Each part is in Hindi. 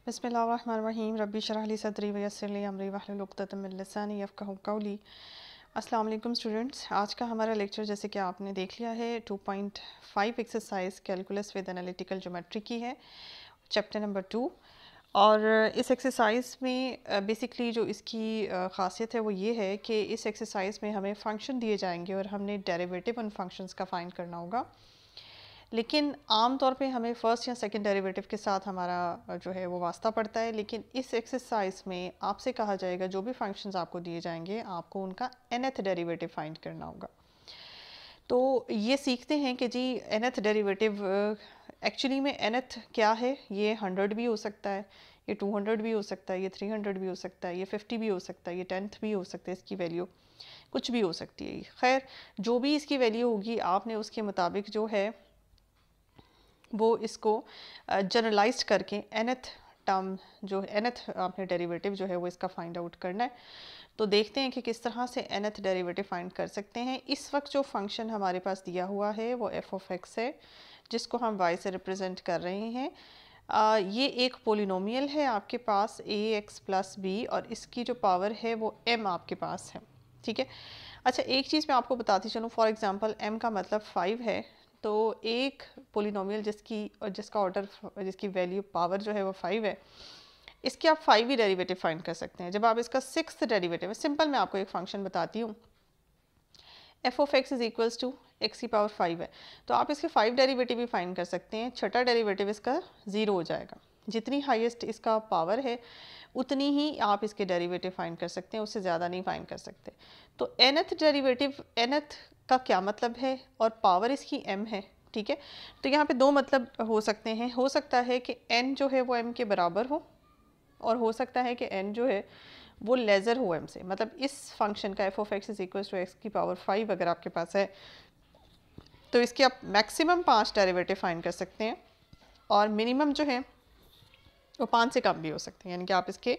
बिस्मिल्लाहिर्रहमानिर्रहीम रब्बी शरह ली सदरी वयस्सिर ली अमरी वहलुल उक़दतम मिन लिसानी यफ़क़हू क़ौली। अस्सलाम वालेकुम स्टूडेंट्स, आज का हमारा लेक्चर जैसे कि आपने देख लिया है 2.5 exercise calculus with analytical geometry की है, चैप्टर नंबर 2। और इस एक्सरसाइज में बेसिकली जो इसकी ख़ासियत है वो ये है कि इस एक्सरसाइज में हमें फ़ंक्शन दिए जाएंगे और हमने डेरिवेटिव उन फंक्शंस का फाइंड करना होगा। लेकिन आम तौर पे हमें फ़र्स्ट या सेकंड डेरिवेटिव के साथ हमारा जो है वो वास्ता पड़ता है, लेकिन इस एक्सरसाइज में आपसे कहा जाएगा जो भी फंक्शंस आपको दिए जाएंगे आपको उनका nth डेरिवेटिव फाइंड करना होगा। तो ये सीखते हैं कि जी nth डेरिवेटिव एक्चुअली में nth क्या है। ये 100 भी हो सकता है, ये 200 भी हो सकता है, ये 300 भी हो सकता है, ये 50 भी हो सकता है, ये 10th भी हो सकता है, इसकी वैल्यू कुछ भी हो सकती है। खैर जो भी इसकी वैल्यू होगी आपने उसके मुताबिक जो है वो इसको जनरलाइज्ड करके nth टर्म जो nth आपने डेरिवेटिव जो है वो इसका फाइंड आउट करना है। तो देखते हैं कि किस तरह से nth डेरिवेटिव फाइंड कर सकते हैं। इस वक्त जो फंक्शन हमारे पास दिया हुआ है वो f ऑफ x है, जिसको हम y से रिप्रेजेंट कर रहे हैं। ये एक पोलिनोमियल है आपके पास ax प्लस बी और इसकी जो पावर है वो m आपके पास है, ठीक है। अच्छा एक चीज़ मैं आपको बताती चलूँ, फॉर एग्जांपल m का मतलब 5 है, तो एक पोलिनोमियल जिसका ऑर्डर जिसकी वैल्यू पावर जो है वो 5 है, इसके आप 5 ही डेरिवेटिव फाइंड कर सकते हैं। जब आप इसका 6th डेरिवेटिव, सिंपल मैं आपको एक फंक्शन बताती हूँ, f of x is equals to x की पावर 5 है, तो आप इसके 5 डेरिवेटिव भी फाइंड कर सकते हैं। छठा डेरिवेटिव इसका 0 हो जाएगा। जितनी हाईएस्ट इसका पावर है उतनी ही आप इसके डेरिवेटिव फाइंड कर सकते हैं, उससे ज़्यादा नहीं फाइंड कर सकते। तो nth डेरिवेटिव, nth का क्या मतलब है, और पावर इसकी m है, ठीक है। तो यहाँ पे दो मतलब हो सकते हैं। हो सकता है कि n जो है वो m के बराबर हो, और हो सकता है कि n जो है वो लेज़र हो m से। मतलब इस फंक्शन का f of x is equal to x की पावर 5 अगर आपके पास है तो इसके आप मैक्सिमम 5 डेरिवेटिव फाइंड कर सकते हैं, और मिनिमम जो है वो 5 से कम भी हो सकते हैं। यानी कि आप इसके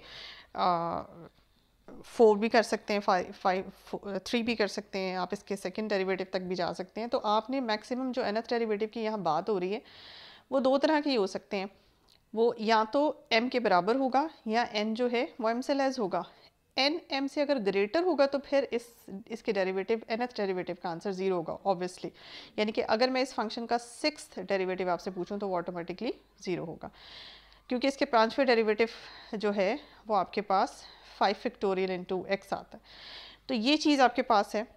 4 भी कर सकते हैं, 3 भी कर सकते हैं, आप इसके सेकंड डेरिवेटिव तक भी जा सकते हैं। तो आपने मैक्सिमम जो nth डेरिवेटिव की यहाँ बात हो रही है वो दो तरह के हो सकते हैं। वो या तो m के बराबर होगा या n जो है वो m से लेस होगा। n m से अगर ग्रेटर होगा तो फिर इसके डेरिवेटिव nth डेरिवेटिव का आंसर 0 होगा ऑब्वियसली। यानी कि अगर मैं इस फंक्शन का 6th डेरिवेटिव आपसे पूछूं तो वो ऑटोमेटिकली 0 होगा, क्योंकि इसके 5वें डेरिवेटिव जो है वो आपके पास 5 फैक्टोरियल इंटू x आता है। तो ये चीज़ आपके पास है।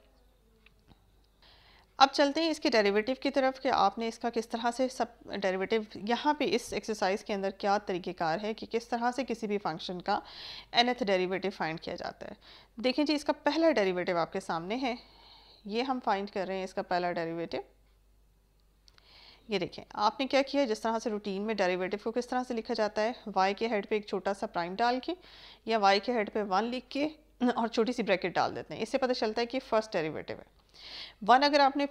अब चलते हैं इसके डेरिवेटिव की तरफ कि आपने इसका किस तरह से सब डेरिवेटिव यहाँ पे इस एक्सरसाइज के अंदर क्या तरीक़ेकार है कि किस तरह से किसी भी फंक्शन का nth डेरिवेटिव फाइंड किया जाता है। देखें जी, इसका पहला डेरिवेटिव आपके सामने है, ये हम फाइंड कर रहे हैं इसका पहला डेरिवेटिव। ये देखें आपने क्या किया, जिस तरह से रूटीन में डेरिवेटिव को किस तरह से लिखा जाता है, y के हेड पे एक छोटा सा प्राइम डाल के या y के हेड पे 1 लिख के और छोटी सी ब्रैकेट डाल देते हैं। इससे पता चलता है कि फर्स्ट डेरिवेटिव है 1। अगर आपने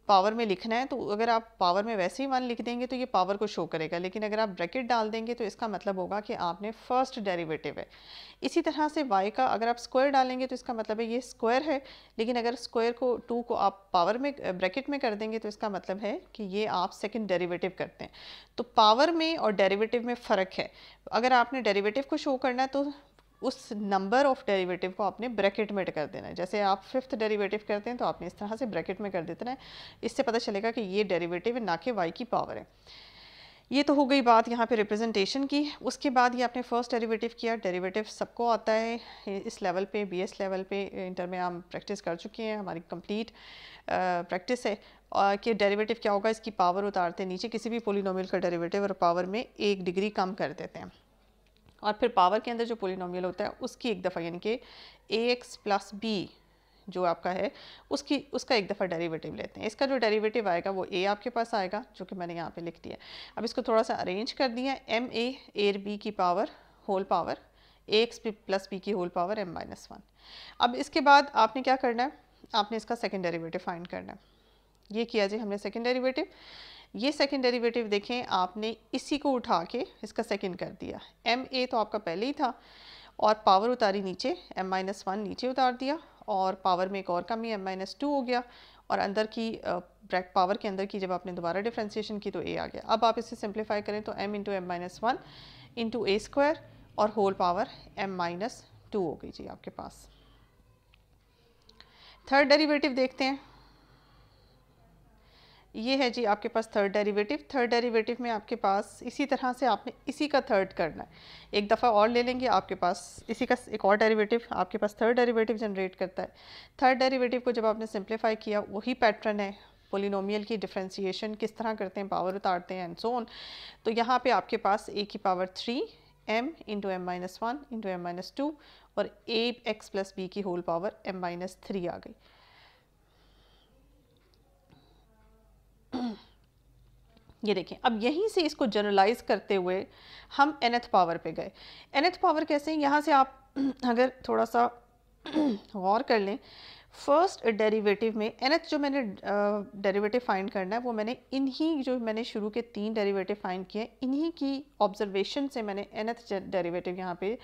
पावर में लिखना है तो अगर आप पावर में वैसे ही 1 लिख देंगे तो ये पावर को शो करेगा, लेकिन अगर आप ब्रैकेट डाल देंगे तो इसका मतलब होगा कि आपने फर्स्ट डेरिवेटिव है। इसी तरह से y का अगर आप स्क्वायर डालेंगे तो इसका मतलब है ये स्क्वायर है, लेकिन अगर स्क्वायर को 2 को आप पावर में ब्रैकेट में कर देंगे तो इसका मतलब है कि ये आप सेकंड डेरिवेटिव करते हैं। तो पावर में और डेरिवेटिव में फ़र्क है। अगर आपने डेरिवेटिव को शो करना है तो उस नंबर ऑफ डेरिवेटिव को आपने ब्रैकेट में कर देना है। जैसे आप 5th डेरिवेटिव करते हैं तो आपने इस तरह से ब्रैकेट में कर देना है। इससे पता चलेगा कि ये डेरिवेटिव है, ना कि y की पावर है। ये तो हो गई बात यहाँ पे रिप्रेजेंटेशन की। उसके बाद ये आपने फर्स्ट डेरिवेटिव किया। डेरिवेटिव सबको आता है, इस लेवल पे BS लेवल पे इंटर में हम प्रैक्टिस कर चुके हैं, हमारी कंप्लीट प्रैक्टिस है। और कि डेरिवेटिव क्या होगा, इसकी पावर उतारते हैं नीचे किसी भी पोलिनोमियल का डेरिवेटिव और पावर में 1 डिग्री कम कर देते हैं, और फिर पावर के अंदर जो पोलिनोमियल होता है उसकी एक दफ़ा यानी कि ax प्लस बी जो आपका है उसका एक दफ़ा डेरिवेटिव लेते हैं। इसका जो डेरिवेटिव आएगा वो a आपके पास आएगा, जो कि मैंने यहाँ पे लिख दिया। अब इसको थोड़ा सा अरेंज कर दिया, m a एर b की power whole power ax plus B की होल पावर m-1। अब इसके बाद आपने क्या करना है, आपने इसका सेकेंड डेरिवेटिव फाइंड करना है। ये किया जी हमने सेकेंड डेरिवेटिव। ये सेकेंड डेरिवेटिव देखें आपने इसी को उठा के इसका सेकेंड कर दिया। ma तो आपका पहले ही था और पावर उतारी नीचे, m-1 नीचे उतार दिया, और पावर में एक और कमी m-2 हो गया, और अंदर की पावर के अंदर की जब आपने दोबारा डिफ्रेंशिएशन की तो a आ गया। अब आप इसे सिंप्लीफाई करें तो m इंटू m-1 इंटू ए स्क्वायर और होल पावर m-2 हो गई जी आपके पास। थर्ड डेरिवेटिव देखते हैं, ये है जी आपके पास थर्ड डेरिवेटिव। थर्ड डेरिवेटिव में आपके पास इसी तरह से आपने इसी का थर्ड करना है, एक दफ़ा और ले लेंगे, आपके पास इसी का एक और डेरिवेटिव आपके पास थर्ड डेरिवेटिव जनरेट करता है। थर्ड डेरिवेटिव को जब आपने सिंप्लीफाई किया, वही पैटर्न है पोलिनोमियल की डिफरेंशिएशन किस तरह करते हैं, पावर उतारते हैं एंड सो ऑन। तो यहाँ पे आपके पास a की power 3 m into m-1 into m-2 और ax प्लस b की होल पावर m-3 आ गई। ये देखें, अब यहीं से इसको जनरलाइज करते हुए हम nth पावर पे गए। nth पावर कैसे, यहाँ से आप अगर थोड़ा सा गौर कर लें, फर्स्ट डेरिवेटिव में nth जो मैंने डेरिवेटिव फाइंड करना है वो मैंने इन्हीं जो मैंने शुरू के 3 डेरिवेटिव फाइंड किए इन्हीं की ऑब्जर्वेशन से मैंने nth डेरिवेटिव यहाँ पे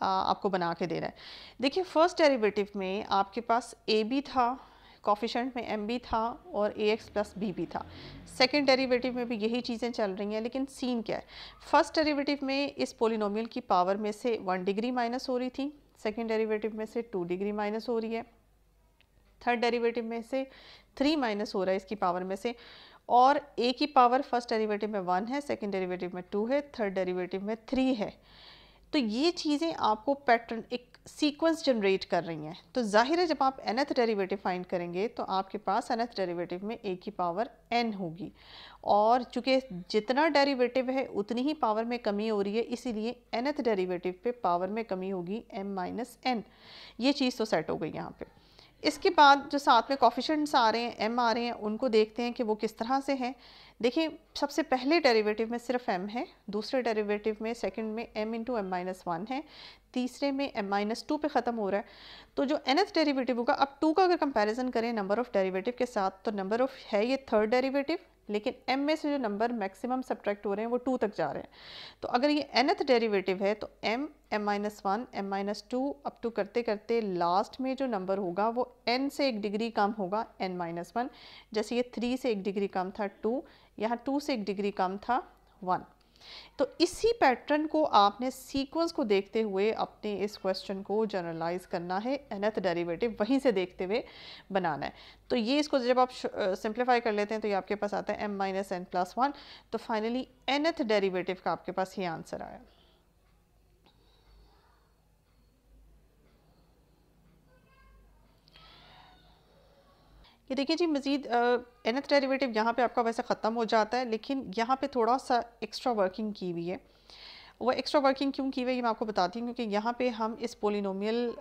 आपको बना के देना है। देखिए फर्स्ट डेरिवेटिव में आपके पास a b था, कॉफिशेंट में m भी था और ax प्लस b भी था। सेकेंड डेरिवेटिव में भी यही चीज़ें चल रही हैं, लेकिन सीन क्या है, फर्स्ट डेरिवेटिव में इस पोलिनोमियल की पावर में से 1 डिग्री माइनस हो रही थी, सेकेंड डेरिवेटिव में से 2 डिग्री माइनस हो रही है, थर्ड डेरिवेटिव में से 3 माइनस हो रहा है इसकी पावर में से, और a की पावर फर्स्ट डेरिवेटिव में 1 है, सेकेंड डेरिवेटिव में 2 है, थर्ड डेरिवेटिव में 3 है। तो ये चीज़ें आपको पैटर्न एक सीक्वेंस जनरेट कर रही हैं। तो जाहिर है जब आप nth डेरिवेटिव फाइंड करेंगे तो आपके पास nth डेरिवेटिव में a की पावर n होगी, और चूँकि जितना डेरिवेटिव है उतनी ही पावर में कमी हो रही है, इसीलिए nth डेरिवेटिव पे पावर में कमी होगी m-n। ये चीज़ तो सेट हो गई यहाँ पे। इसके बाद जो साथ में कॉफिशेंट्स आ रहे हैं, m आ रहे हैं, उनको देखते हैं कि वो किस तरह से हैं। देखिए सबसे पहले डेरिवेटिव में सिर्फ m है, दूसरे डेरिवेटिव में सेकंड में m इंटू m-1 है, तीसरे में m-2 पे ख़त्म हो रहा है। तो जो nth डेरिवेटिव होगा, अब 2 का अगर कंपैरिजन करें नंबर ऑफ़ डेरिवेटिव के साथ, तो नंबर ऑफ़ है ये थर्ड डेरिवेटिव, लेकिन m में से जो नंबर मैक्सिमम सब्ट्रैक्ट हो रहे हैं वो 2 तक जा रहे हैं। तो अगर ये nth डेरिवेटिव है तो m, m-1, m-2 up to करते करते लास्ट में जो नंबर होगा वो n से 1 डिग्री कम होगा, n-1। जैसे ये 3 से 1 डिग्री कम था 2, यहाँ 2 से 1 डिग्री कम था 1। तो इसी पैटर्न को आपने सीक्वेंस को देखते हुए अपने इस क्वेश्चन को जनरलाइज करना है, nth डेरिवेटिव वहीं से देखते हुए बनाना है। तो ये इसको जब आप सिंप्लीफाई कर लेते हैं तो ये आपके पास आता है m-n+1। तो फाइनली nth डेरिवेटिव का आपके पास ये आंसर आया। ये देखिए जी, मज़ीद nth डेरिवेटिव यहाँ पे आपका वैसे ख़त्म हो जाता है, लेकिन यहाँ पे थोड़ा सा एक्स्ट्रा वर्किंग की हुई है। वो एक्स्ट्रा वर्किंग क्यों की हुई है ये मैं आपको बताती हूँ, क्योंकि यहाँ पे हम इस पोलिनोमियल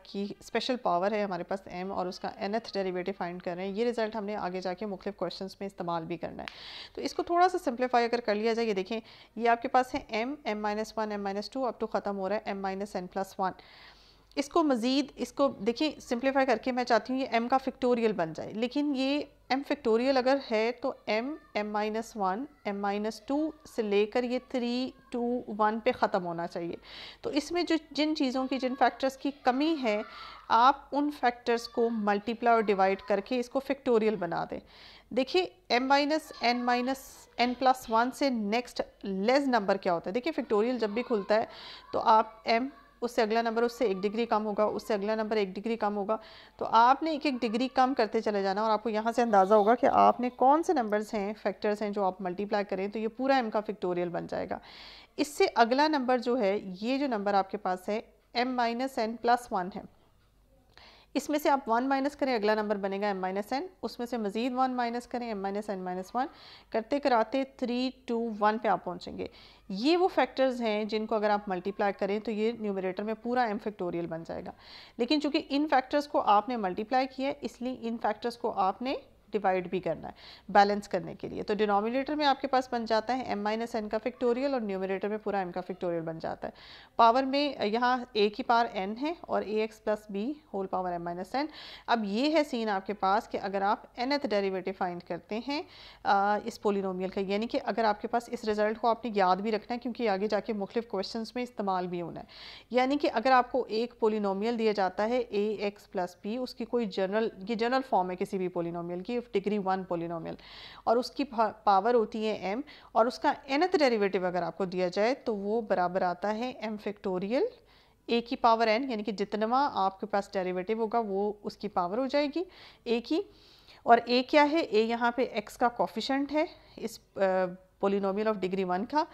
की स्पेशल पावर है हमारे पास m, और उसका nth डेरिवेटिव फाइंड कर रहे हैं। ये रिज़ल्ट हमने आगे जाके मुख्तलिफ क्वेश्चंस में इस्तेमाल भी करना है। तो इसको थोड़ा सा सिंप्लीफाई अगर कर लिया जाए, ये देखें ये आपके पास है m, m-1, m-2 अब तो ख़त्म हो रहा है m-n+1। इसको मज़ीद इसको देखिए सिंप्लीफाई करके मैं चाहती हूँ ये m का फैक्टोरियल बन जाए, लेकिन ये m फैक्टोरियल अगर है तो m, m-1, m-2 से लेकर ये 3, 2, 1 पे ख़त्म होना चाहिए। तो इसमें जो जिन चीज़ों की जिन फैक्टर्स की कमी है, आप उन फैक्टर्स को मल्टीप्लाई और डिवाइड करके इसको फैक्टोरियल बना दें। देखिए m-n-n+1 से नेक्स्ट लेस नंबर क्या होता है। देखिए फैक्टोरियल जब भी खुलता है तो आप m, उससे अगला नंबर उससे 1 डिग्री कम होगा, उससे अगला नंबर 1 डिग्री कम होगा, तो आपने एक एक डिग्री कम करते चले जाना, और आपको यहाँ से अंदाज़ा होगा कि आपने कौन से नंबर्स हैं, फैक्टर्स हैं जो आप मल्टीप्लाई करें तो ये पूरा m का फैक्टोरियल बन जाएगा। इससे अगला नंबर जो है, ये जो नंबर आपके पास है m-n+1 है, इसमें से आप 1 माइनस करें अगला नंबर बनेगा m-n, उसमें से मज़ीद 1 माइनस करें m-n-1 करते कराते 3, 2, 1 पे आप पहुंचेंगे। ये वो फैक्टर्स हैं जिनको अगर आप मल्टीप्लाई करें तो ये न्यूमरेटर में पूरा m फैक्टोरियल बन जाएगा। लेकिन चूंकि इन फैक्टर्स को आपने मल्टीप्लाई किया है, इसलिए इन फैक्टर्स को आपने डिवाइड भी करना है बैलेंस करने के लिए। तो डिनोमिनेटर में आपके पास बन जाता है m-n का फैक्टोरियल, और न्यूमरेटर में पूरा m का फैक्टोरियल बन जाता है। पावर में यहाँ a की पावर n है और ax plus b whole power m-n। अब ये है सीन आपके पास कि अगर आप nth डेरिवेटिव फाइंड करते हैं इस पोलिनोमियल का, यानी कि अगर आपके पास इस रिज़ल्ट को आपने याद भी रखना है क्योंकि आगे जाके मुख्तलिफ क्वेश्चन में इस्तेमाल भी होना है। यानी कि अगर आपको एक पोलिनोमियल दिया जाता है ax प्लस b, उसकी कोई जनरल फॉर्म है किसी भी पोलिनोमियल की, ऑफ डिग्री 1 पोलिनोमियल और उसकी पावर होती है m, और उसका nth डेरिवेटिव अगर आपको दिया जाए तो वो बराबर आता है m फैक्टोरियल a की पावर n, यानी कि जितना आपके पास डेरिवेटिव होगा वो उसकी पावर हो जाएगी a की। और a क्या है, a यहाँ पे x का कोफिशेंट है इस पोलिनोमियल ऑफ डिग्री 1 का,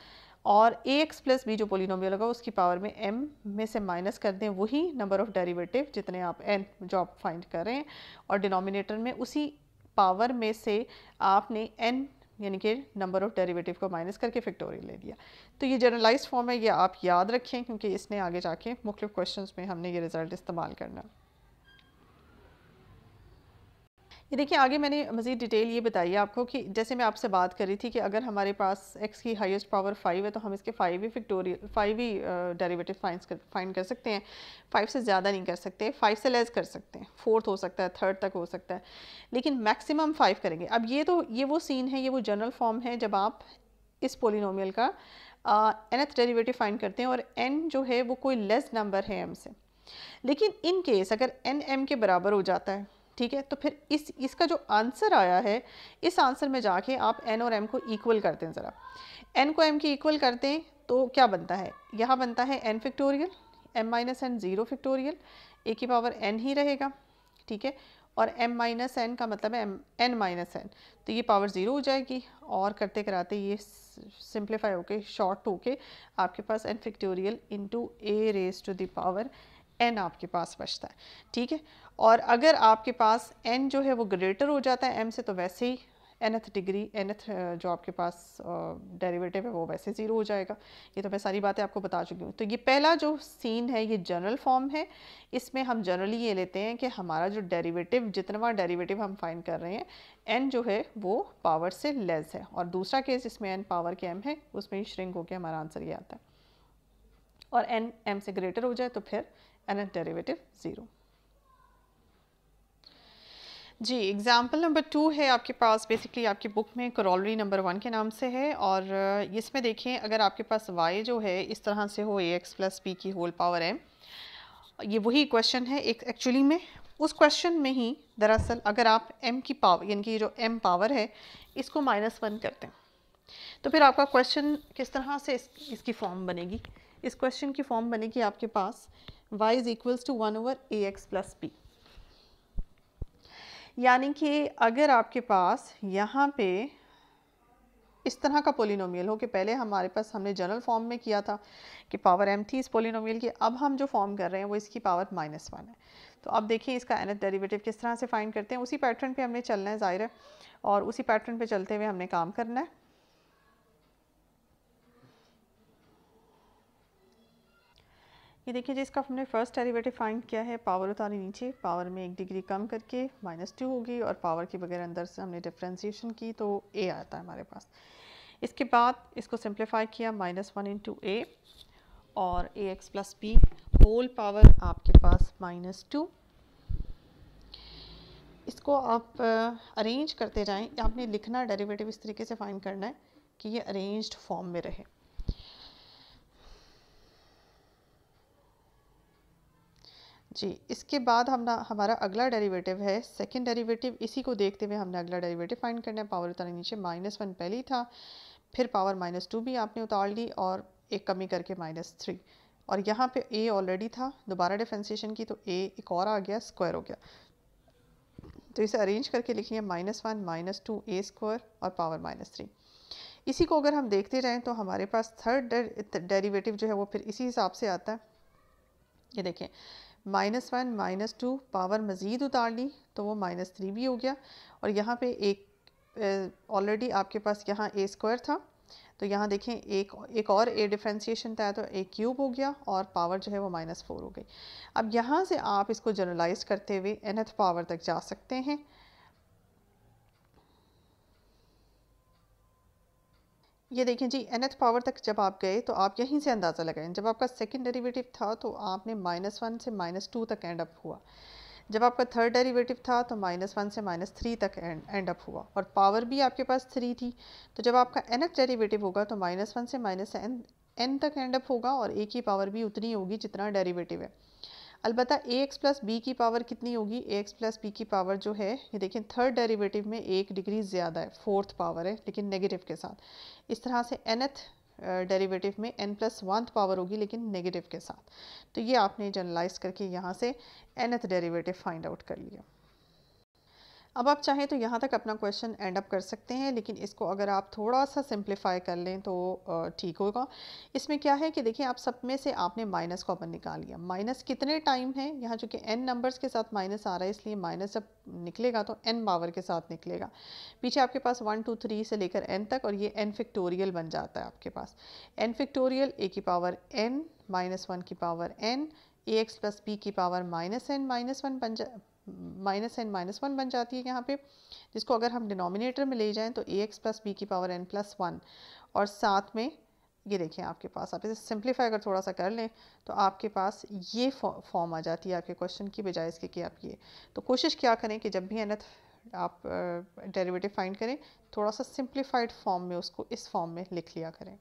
और ax प्लस b जो पोलिनोमियल होगा उसकी पावर में m में से माइनस कर दें वही नंबर ऑफ डेरिवेटिव जितने आप n जो आप फाइंड कर रहे हैं, और डिनोमिनेटर में उसी पावर में से आपने n यानी कि नंबर ऑफ डेरिवेटिव को माइनस करके फैक्टोरियल ले लिया। तो ये जनरलाइज्ड फॉर्म है, ये आप याद रखें क्योंकि इसने आगे जाके मुख्तलिफ क्वेश्चंस में हमने ये रिज़ल्ट इस्तेमाल करना। ये देखिए आगे मैंने मज़ीद डिटेल ये बताई आपको कि जैसे मैं आपसे बात कर रही थी कि अगर हमारे पास x की हाईएस्ट पावर 5 है तो हम इसके 5 ही डेरिवेटिव फाइंड कर सकते हैं। 5 से ज़्यादा नहीं कर सकते, 5 से लेस कर सकते हैं, 4th हो सकता है, 3rd तक हो सकता है, लेकिन मैक्सिमम 5 करेंगे। अब ये वो सीन है, ये वो जनरल फॉर्म है जब आप इस पोलिनोमियल का nth डेरिवेटिव फाइंड करते हैं और n जो है वो कोई लेस नंबर है m से। लेकिन इन केस अगर n m के बराबर हो जाता है, ठीक है, तो फिर इसका जो आंसर आया है इस आंसर में जाके आप n और m को इक्वल करते हैं। ज़रा n को m की इक्वल करते हैं तो क्या बनता है, यहाँ बनता है n factorial m minus n 0 factorial a की पावर n ही रहेगा, ठीक है, और m माइनस n का मतलब है n माइनस n, तो ये पावर 0 हो जाएगी और करते कराते ये सिंप्लीफाई होके शॉर्ट होके आपके पास n factorial into a raise to the power n आपके पास बचता है, ठीक है। और अगर आपके पास n जो है वो ग्रेटर हो जाता है m से तो वैसे ही nth जो आपके पास डेरिवेटिव है वो वैसे 0 हो जाएगा। ये तो मैं सारी बातें आपको बता चुकी हूँ। तो ये पहला जो सीन है ये जनरल फॉर्म है, इसमें हम जनरली ये लेते हैं कि हमारा जो डेरिवेटिव जितना डेरिवेटिव हम फाइंड कर रहे हैं n जो है वो पावर से लेस है, और दूसरा केस जिसमें n पावर के m है उसमें श्रिंक होकर हमारा आंसर ये आता है, और n m से ग्रेटर हो जाए तो फिर nth डेरिवेटिव 0। जी एग्जाम्पल नंबर 2 है आपके पास, बेसिकली आपकी बुक में करोलरी नंबर 1 के नाम से है, और इसमें देखें अगर आपके पास y जो है इस तरह से हो ax प्लस b की होल पावर m, ये वही क्वेश्चन है एक एक्चुअली में। उस क्वेश्चन में ही दरअसल अगर आप m की पावर यानी कि जो m पावर है इसको -1 करते हैं तो फिर आपका क्वेश्चन किस तरह से इसकी फॉर्म बनेगी। इस क्वेश्चन की फॉर्म बनेगी आपके पास y is equals to 1/ax plus b, यानी कि अगर आपके पास यहाँ पे इस तरह का पोलिनोमियल हो कि पहले हमारे पास हमने जनरल फॉर्म में किया था कि पावर m थी इस पोलिनोमियल की, अब हम जो फॉर्म कर रहे हैं वो इसकी पावर -1 है। तो अब देखिए इसका nth डेरिवेटिव किस तरह से फाइंड करते हैं, उसी पैटर्न पे हमने चलना है ज़ाहिर है, और उसी पैटर्न पे चलते हुए हमने काम करना है। ये देखिए जी इसका हमने फर्स्ट डेरिवेटिव फाइंड किया है, पावर उतारी नीचे, पावर में 1 डिग्री कम करके -2 होगी, और पावर की बगैर अंदर से हमने डिफ्रेंशिएशन की तो a आता है हमारे पास। इसके बाद इसको सिंप्लीफाई किया -1 इंटू a और ax plus b whole power आपके पास -2। इसको आप अरेंज करते जाएं, आपने लिखना डेरिवेटिव इस तरीके से फाइंड करना है कि ये अरेंज्ड फॉर्म में रहे। जी इसके बाद हमारा अगला डेरिवेटिव है सेकंड डेरिवेटिव, इसी को देखते हुए हमने अगला डेरिवेटिव फाइंड करना है। पावर उतारने नीचे -1 पहले ही था, फिर पावर -2 भी आपने उतार ली और एक कमी करके -3, और यहाँ पे a ऑलरेडी था, दोबारा डिफरेंशिएशन की तो a एक और आ गया, स्क्वायर हो गया, तो इसे अरेंज करके लिखिए -1 -2 a स्क्वायर और पावर -3। इसी को अगर हम देखते जाएँ तो हमारे पास थर्ड डेरिवेटिव जो है वो फिर इसी हिसाब से आता है। ये देखें -1 -2 पावर मज़ीद उतार ली तो वो -3 भी हो गया, और यहाँ पे एक ऑलरेडी आपके पास यहाँ a स्क्वायर था, तो यहाँ देखें एक और a डिफ्रेंशिएशन था तो a क्यूब हो गया, और पावर जो है वो -4 हो गई। अब यहाँ से आप इसको जनरलाइज करते हुए nth पावर तक जा सकते हैं। ये देखें जी nth पावर तक जब आप गए तो आप यहीं से अंदाज़ा लगाएं, जब आपका सेकंड डेरिवेटिव था तो आपने -1 से -2 तक एंड अप हुआ, जब आपका थर्ड डेरिवेटिव था तो -1 से -3 तक एंड अप हुआ, और पावर भी आपके पास 3 थी, तो जब आपका nth डेरिवेटिव होगा तो -1 से -n तक एंड अप होगा, और a की पावर भी उतनी होगी जितना डेरिवेटिव है। अलबत्ता ए एक्स प्लस बी की पावर कितनी होगी, ए एक्स प्लस बी की पावर जो है ये देखिए थर्ड डेरिवेटिव में 1 डिग्री ज़्यादा है, फोर्थ पावर है लेकिन नेगेटिव के साथ। इस तरह से nth डेरिवेटिव में n प्लस वन पावर होगी लेकिन नेगेटिव के साथ। तो ये आपने जनरलाइज करके यहाँ से nth डेरिवेटिव फाइंड आउट कर लिया। अब आप चाहें तो यहाँ तक अपना क्वेश्चन एंड अप कर सकते हैं, लेकिन इसको अगर आप थोड़ा सा सिंप्लीफाई कर लें तो ठीक होगा। इसमें क्या है कि देखिए आप सब में से आपने माइनस कॉमन निकाल लिया। माइनस कितने टाइम है, यहाँ चूँकि n नंबर्स के साथ माइनस आ रहा है इसलिए माइनस जब निकलेगा तो n पावर के साथ निकलेगा। पीछे आपके पास 1 2 3 से लेकर n तक और ये n फैक्टोरियल बन जाता है आपके पास। n फैक्टोरियल a की पावर n माइनस 1 की पावर n ए एक्स प्लस बी की power minus n minus one बन जाती है यहाँ पे, जिसको अगर हम डिनोमिनेटर में ले जाएं तो ए एक्स प्लस बी की पावर n प्लस वन, और साथ में ये देखिए आपके पास, आप इसे सिंप्लीफाई अगर थोड़ा सा कर लें तो आपके पास ये फॉर्म आ जाती है आपके क्वेश्चन की, बजाय इसके कि आप ये। तो कोशिश क्या करें कि जब भी nth आप डेरिवेटिव फाइंड करें थोड़ा सा सिंप्लीफाइड फॉर्म में उसको इस फॉर्म में लिख लिया करें।